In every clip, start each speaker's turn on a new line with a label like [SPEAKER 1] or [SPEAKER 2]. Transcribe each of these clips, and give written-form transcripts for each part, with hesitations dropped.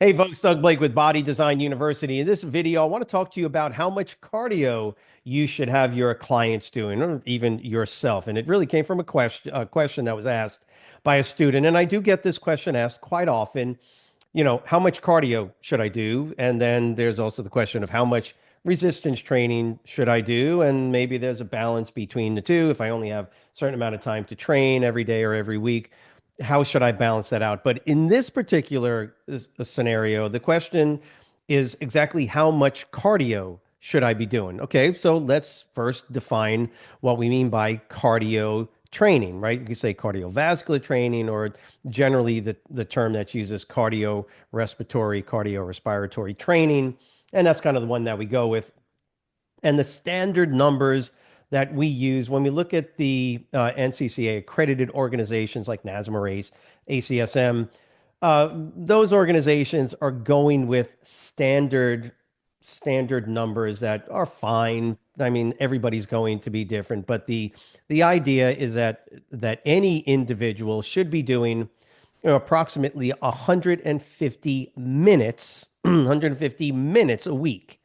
[SPEAKER 1] Hey folks, Doug Blake with Body Design University. In this video, I want to talk to you about how much cardio you should have your clients doing, or even yourself. And it really came from a question that was asked by a student. And I do get this question asked quite often, how much cardio should I do? And then there's also the question of how much resistance training should I do? And maybe there's a balance between the two. If I only have a certain amount of time to train every day or every week, how should I balance that out? But in this particular scenario, the question is exactly how much cardio should I be doing? Okay, so let's first define what we mean by cardio training, right? You can say cardiovascular training, or generally the term that's used is cardiorespiratory training. And that's kind of the one that we go with. And the standard numbers that we use when we look at the NCCA accredited organizations like NASMA, ACSM, those organizations are going with standard numbers that are fine. I mean, everybody's going to be different, but the idea is that any individual should be doing, approximately 150 minutes, 150 minutes a week.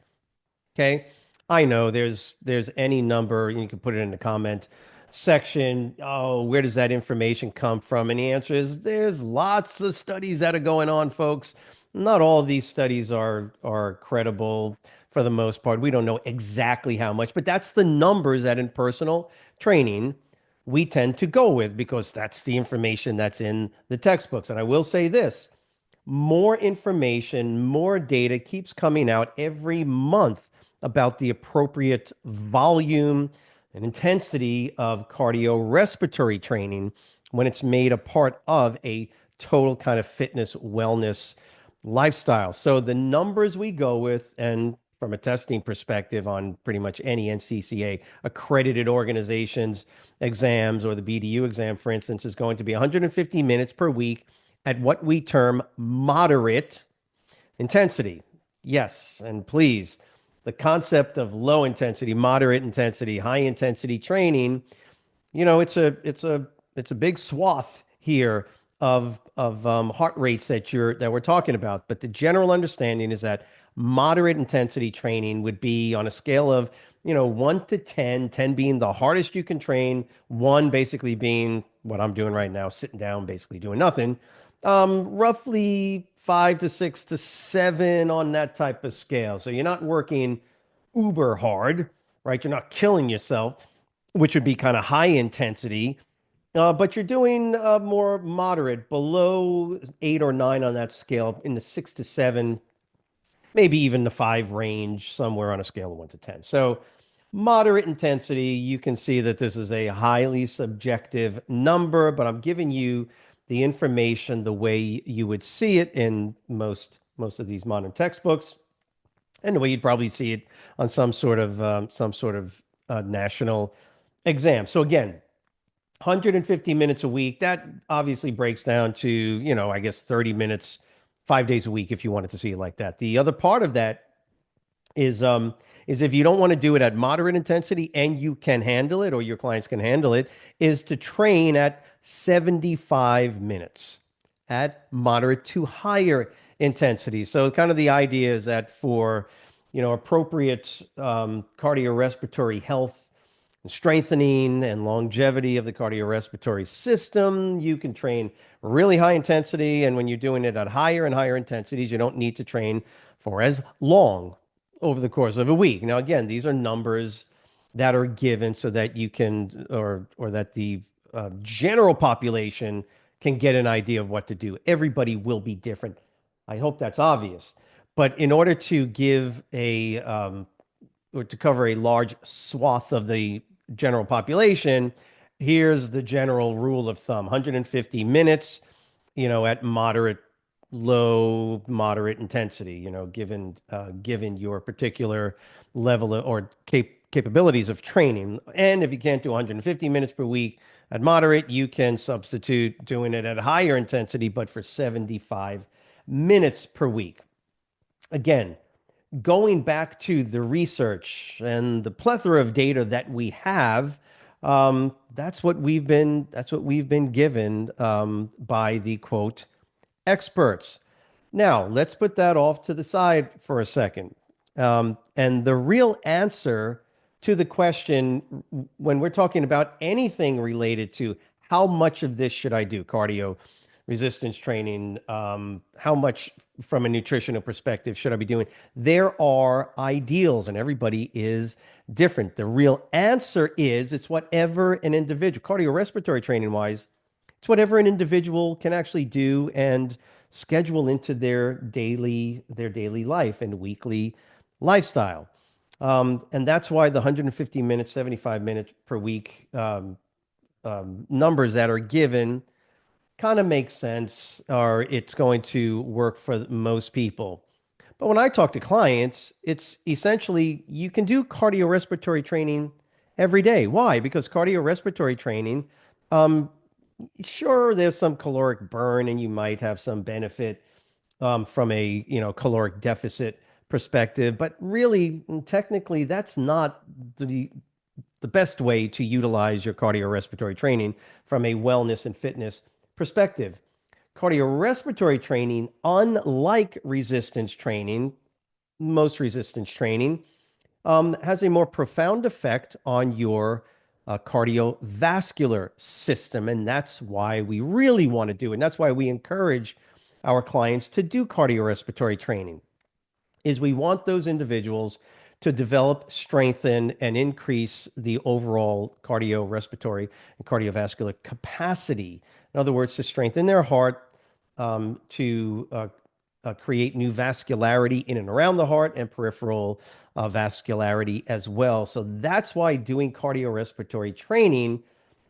[SPEAKER 1] Okay. I know there's any number, you can put it in the comment section. Oh, where does that information come from? And the answer is there's lots of studies that are going on, folks. Not all of these studies are credible for the most part. We don't know exactly how much, but that's the numbers that in personal training we tend to go with because that's the information that's in the textbooks. And I will say this, more information, more data keeps coming out every month about the appropriate volume and intensity of cardiorespiratory training when it's made a part of a total kind of fitness wellness lifestyle. So the numbers we go with, and from a testing perspective on pretty much any NCCA accredited organizations exams, or the BDU exam, for instance, is going to be 150 minutes per week at what we term moderate intensity. Yes, and please, the concept of low intensity, moderate intensity, high intensity training, it's a big swath here of heart rates that we're talking about. But the general understanding is that moderate intensity training would be on a scale of 1 to 10, 10 being the hardest you can train, one basically being what I'm doing right now, sitting down, basically doing nothing. Roughly 5 to 6 to 7 on that type of scale. So you're not working uber hard, right? You're not killing yourself, which would be kind of high intensity, but you're doing more moderate, below 8 or 9 on that scale, in the 6 to 7, maybe even the 5 range, somewhere on a scale of 1 to 10. So moderate intensity, you can see that this is a highly subjective number, but I'm giving you the information the way you would see it in most of these modern textbooks, and the way you'd probably see it on some sort of national exam. So again, 150 minutes a week, that obviously breaks down to, I guess 30 minutes, 5 days a week, if you wanted to see it like that. The other part of that is if you don't want to do it at moderate intensity and you can handle it, or your clients can handle it, is to train at 75 minutes at moderate to higher intensity. So kind of the idea is that for, appropriate cardiorespiratory health and strengthening and longevity of the cardiorespiratory system, you can train really high intensity. And when you're doing it at higher and higher intensities, you don't need to train for as long over the course of a week. Now, again, these are numbers that are given so that you can, or that the general population can get an idea of what to do. Everybody will be different. I hope that's obvious. But in order to give or to cover a large swath of the general population, here's the general rule of thumb: 150 minutes, at moderate intensity, given your particular level or capabilities of training. And if you can't do 150 minutes per week at moderate, you can substitute doing it at higher intensity, but for 75 minutes per week. Again, going back to the research and the plethora of data that we have, that's what we've been given by the quote experts. Now, let's put that off to the side for a second. And the real answer to the question, when we're talking about anything related to how much of this should I do, cardio, resistance training, how much from a nutritional perspective should I be doing? There are ideals, and everybody is different. The real answer is it's whatever an individual, cardiorespiratory training wise, it's whatever an individual can actually do and schedule into their daily life and weekly lifestyle. And that's why the 150 minutes, 75 minutes per week numbers that are given kind of make sense, or it's going to work for most people. But when I talk to clients, it's essentially you can do cardiorespiratory training every day. Why? Because cardiorespiratory training, um, sure, there's some caloric burn, and you might have some benefit from a caloric deficit perspective, but really, technically, that's not the best way to utilize your cardiorespiratory training from a wellness and fitness perspective. Cardiorespiratory training, unlike resistance training, most resistance training, has a more profound effect on your cardiovascular system. And that's why we really want to do it. And that's why we encourage our clients to do cardiorespiratory training is we want those individuals to develop, strengthen, and increase the overall cardiorespiratory and cardiovascular capacity. In other words, to strengthen their heart, to create new vascularity in and around the heart and peripheral vascularity as well. So that's why doing cardiorespiratory training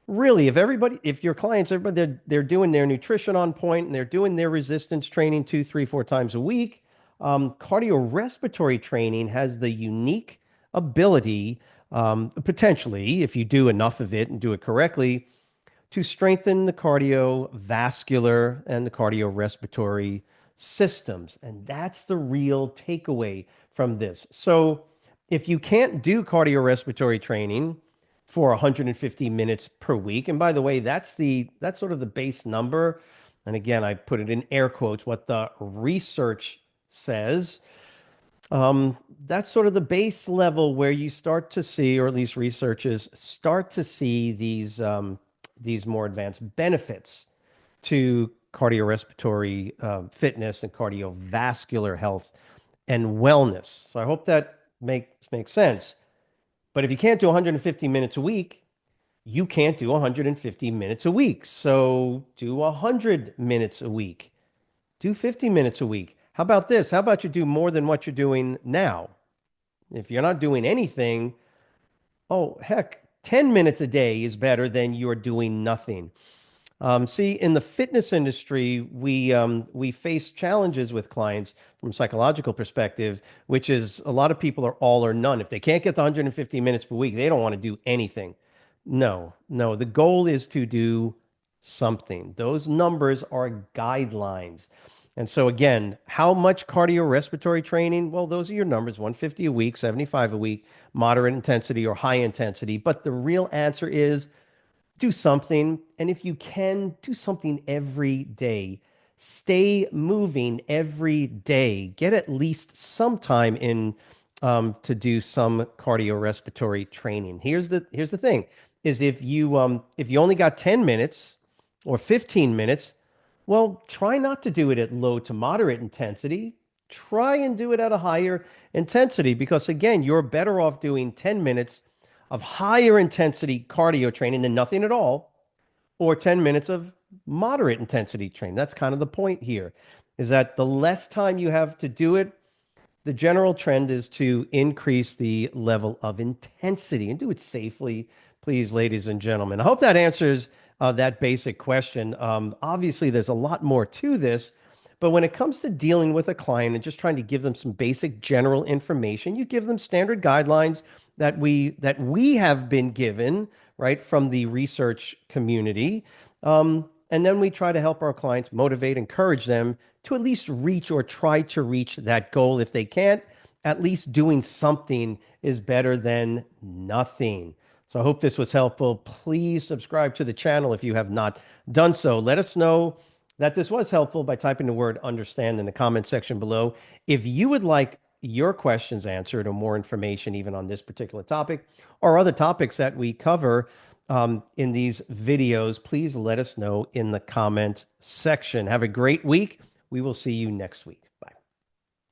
[SPEAKER 1] really, if your clients, everybody, they're doing their nutrition on point and they're doing their resistance training 2, 3, 4 times a week, cardiorespiratory training has the unique ability, potentially, if you do enough of it and do it correctly, to strengthen the cardiovascular and the cardiorespiratory systems. And that's the real takeaway from this. So if you can't do cardiorespiratory training for 150 minutes per week, and by the way, that's sort of the base number. And again, I put it in air quotes, what the research says. That's sort of the base level where you start to see, or at least researchers start to see these more advanced benefits to cardiorespiratory fitness and cardiovascular health and wellness. So I hope that makes sense. But if you can't do 150 minutes a week, you can't do 150 minutes a week. So do 100 minutes a week. Do 50 minutes a week. How about this? How about you do more than what you're doing now? If you're not doing anything, oh, heck, 10 minutes a day is better than you're doing nothing. See, in the fitness industry, we face challenges with clients from a psychological perspective, which is a lot of people are all or none. If they can't get the 150 minutes per week, they don't want to do anything. No, no. The goal is to do something. Those numbers are guidelines. And so again, how much cardiorespiratory training? Well, those are your numbers, 150 a week, 75 a week, moderate intensity or high intensity. But the real answer is do something. And if you can, do something every day. Stay moving every day. Get at least some time in to do some cardiorespiratory training. Here's the thing: is if you only got 10 minutes or 15 minutes, well, try not to do it at low to moderate intensity. Try and do it at a higher intensity because again, you're better off doing 10 minutes of higher intensity cardio training than nothing at all, or 10 minutes of moderate intensity training. That's kind of the point here, is that the less time you have to do it, the general trend is to increase the level of intensity and do it safely, please, ladies and gentlemen. I hope that answers that basic question. Obviously, there's a lot more to this, but when it comes to dealing with a client and just trying to give them some basic general information, you give them standard guidelines that we have been given, right, from the research community. And then we try to help our clients motivate, encourage them to at least reach or try to reach that goal. If they can't, at least doing something is better than nothing. So I hope this was helpful. Please subscribe to the channel if you have not done so. Let us know that this was helpful by typing the word understand in the comment section below. If you would like your questions answered or more information even on this particular topic or other topics that we cover in these videos, please let us know in the comment section. Have a great week. We will see you next week.